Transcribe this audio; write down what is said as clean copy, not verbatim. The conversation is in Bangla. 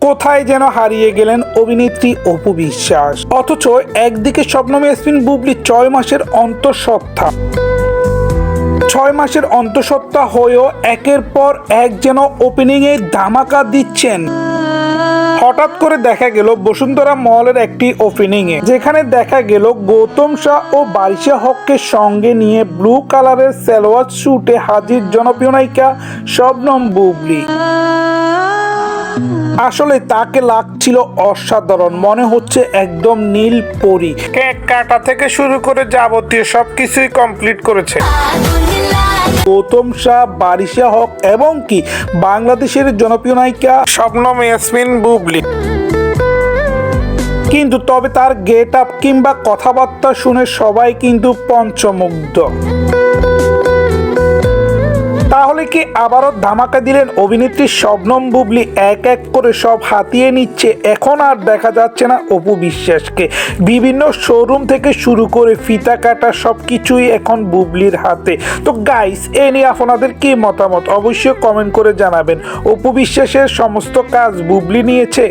কোথায় যেন হারিয়ে গেলেন অভিনেত্রী অপু বিশ্বাস। অথচ একদিকে শবনম ইয়াসমিন বুবলি 6 মাসের অন্তঃসত্ত্বা, 6 মাসের অন্তঃসত্ত্বা হয়েও একের পর এক যেন ওপেনিংয়ে ধামাকা দিচ্ছেন। হঠাৎ করে দেখা গেল বসুন্ধরা মলের একটি ওপেনিংয়ে, যেখানে দেখা গেল গৌতম শাহ ও বারিশা হককে সঙ্গে নিয়ে ব্লু কালারের সালোয়ার স্যুটে হাজির জনপ্রিয় নায়িকা শবনম বুবলি। আসলে তাকে লাগছিল অসাধারণ, মনে হচ্ছে একদম নীল পরী। কেক কাটা থেকে শুরু করে যাবতীয় সবকিছুই কমপ্লিট করেছে গৌতম শাহ, বারিশা হক এবং কি বাংলাদেশের জনপ্রিয় নায়িকা শবনম ইয়াসমিন বুবলি। কিন্তু তবে তার গেট আপ কিংবা কথাবার্তা শুনে সবাই কিন্তু পঞ্চমুগ্ধ। তাহলে কি আবারও ধামাকা দিলেন অভিনেত্রী শবনম বুবলি? এক এক করে সব হাতিয়ে নিচ্ছে। এখন আর দেখা যাচ্ছে না অপু বিশ্বাসকে। বিভিন্ন শোরুম থেকে শুরু করে ফিতা কাটা সবকিছুই এখন বুবলির হাতে। তো গাইস, এ নিয়ে আপনাদের কি মতামত অবশ্যই কমেন্ট করে জানাবেন। অপু বিশ্বাসের সমস্ত কাজ বুবলি নিয়েছে।